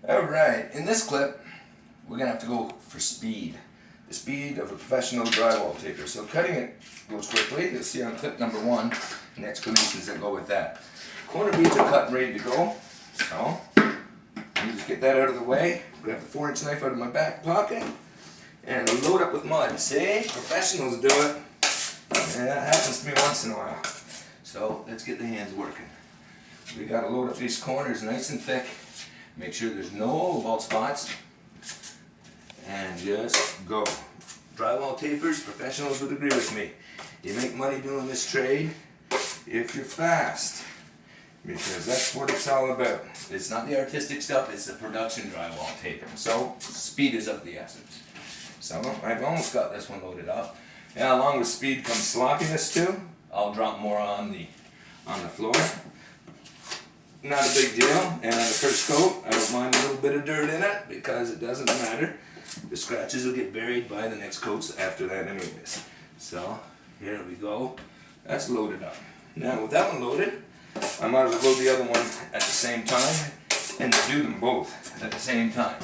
Alright, in this clip, we're going to have to go for speed. The speed of a professional drywall taper. So cutting it goes quickly. You'll see on clip number 1 and explanations that go with that. Corner beads are cut and ready to go. So, you just get that out of the way. Grab the 4-inch knife out of my back pocket and load up with mud. See? Professionals do it. And that happens to me once in a while. So, let's get the hands working. We got to load up these corners nice and thick. Make sure there's no bald spots. And just go. Drywall tapers, professionals would agree with me. You make money doing this trade if you're fast. Because that's what it's all about. It's not the artistic stuff, it's the production drywall taper. So, speed is of the essence. So, I've almost got this one loaded up. And along with speed comes sloppiness too. I'll drop more on the floor. Not a big deal. And on the first coat, I don't mind a little bit of dirt in it because it doesn't matter. The scratches will get buried by the next coats after that anyways. So, here we go. That's loaded up. Now, with that one loaded, I might as well load the other one at the same time and do them both at the same time.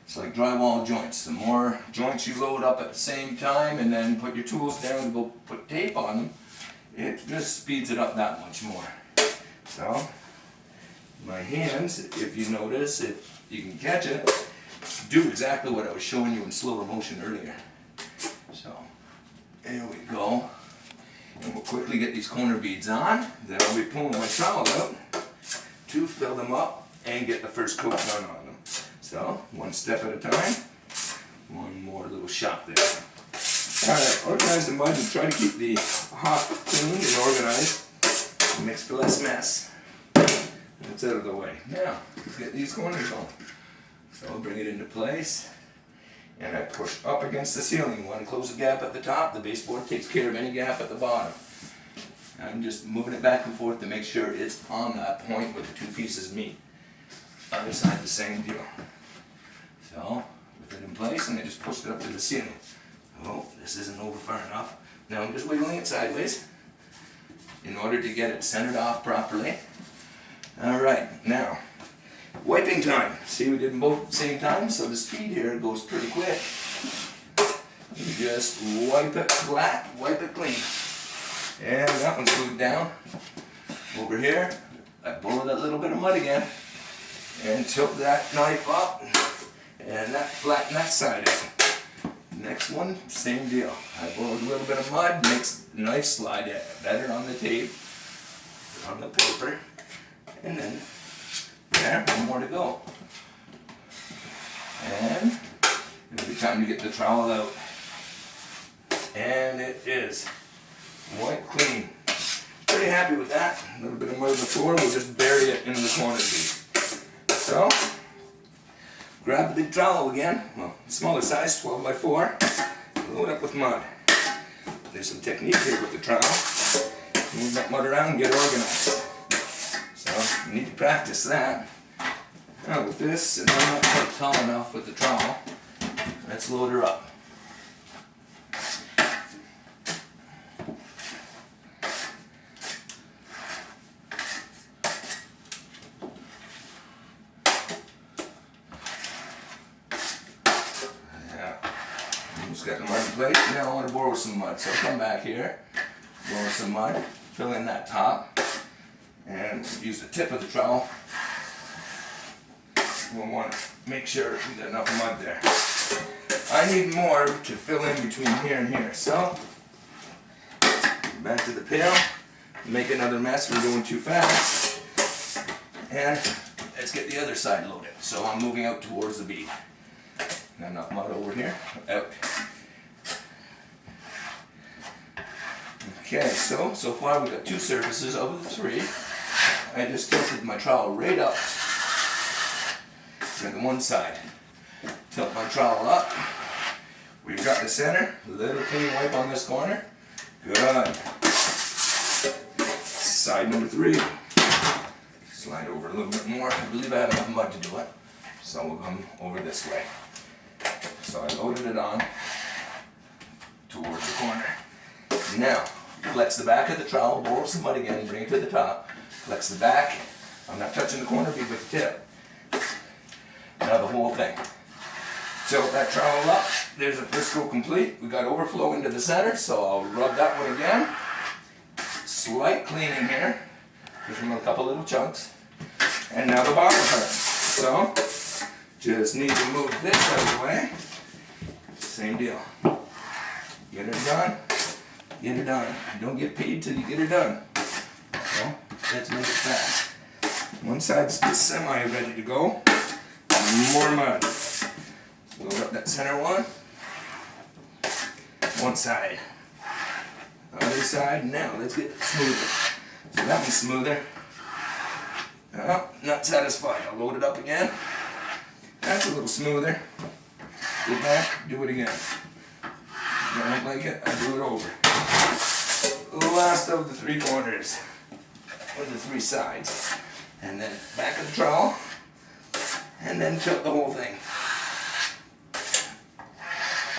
It's like drywall joints. The more joints you load up at the same time and then put your tools down and go put tape on them, it just speeds it up that much more. So, my hands, if you notice, if you can catch it, do exactly what I was showing you in slower motion earlier. So, there we go. And we'll quickly get these corner beads on. Then I'll be pulling my trowel out to fill them up and get the first coat done on them. So, one step at a time. One more little shot there. Alright, organize the mud and try to keep the hop clean and organized. Makes for less mess. That's out of the way. Now, let's get these corners on. So I'll bring it into place. And I push up against the ceiling. You want to close the gap at the top. The baseboard takes care of any gap at the bottom. I'm just moving it back and forth to make sure it's on that point where the two pieces meet. Other side the same deal. So, with it in place, and I just pushed it up to the ceiling. Oh, this isn't over far enough. Now I'm just wiggling it sideways in order to get it centered off properly. Alright, now, wiping time. See, we did them both at the same time, so the speed here goes pretty quick. You just wipe it flat, wipe it clean. And that one's glued down. Over here, I borrow that little bit of mud again. And tilt that knife up. And that flatten that side out. Next one, same deal. I borrowed a little bit of mud, makes the knife slide better on the tape, on the paper. And then, there, one more to go. And it'll be time to get the trowel out. And it is white clean. Pretty happy with that. A little bit of mud on the floor, we'll just bury it into the corner bead. So, grab the big trowel again, well, smaller size, 12 by 4, load up with mud. There's some technique here with the trowel. Move that mud around and get organized. So, you need to practice that. Now with this, and I'm not quite tall enough with the trowel, let's load her up. Got the mud in place. Now I want to borrow some mud. So come back here, borrow some mud, fill in that top, and use the tip of the trowel. We'll want to make sure we got enough mud there. I need more to fill in between here and here. So back to the pail, make another mess from going too fast, and let's get the other side loaded. So I'm moving out towards the bead. Got enough mud over here, out. Okay, so far we've got 2 surfaces over the 3. I just tilted my trowel right up to the one side. Tilt my trowel up. We've got the center. A little clean wipe on this corner. Good. Side number 3. Slide over a little bit more. I believe I have enough mud to do it. So we'll come over this way. So I loaded it on towards the corner. Now, flex the back of the trowel, borrow some mud again, bring it to the top. Flex the back. I'm not touching the corner bead with the tip. whole thing. Tilt that trowel up. There's the first coat complete. We got overflow into the center, so I'll rub that one again. Slight cleaning here. Just from a couple little chunks. And now the bottom part. So, just need to move this out of the way. Same deal. Get her done. Get her done. Don't get paid till you get her done. So, let's make it fast. One side's just semi ready to go. More mud. Load up that center one. One side. Other side. Now let's get it smoother. So that one's smoother. Oh, not satisfied. I'll load it up again. That's a little smoother. Go back, do it again. Don't like it, I do it over. Last of the 3 corners. Or the 3 sides. And then back of the trowel. And then tilt the whole thing.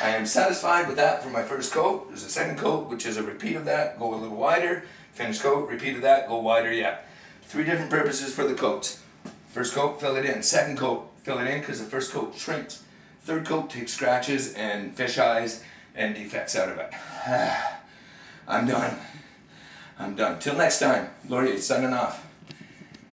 I am satisfied with that for my first coat. There's a second coat, which is a repeat of that. Go a little wider. Finish coat, repeat of that, go wider yet. 3 different purposes for the coats. First coat, fill it in. Second coat, fill it in because the first coat shrinks. Third coat takes scratches and fish eyes and defects out of it. I'm done. I'm done. Till next time, Laurier signing off.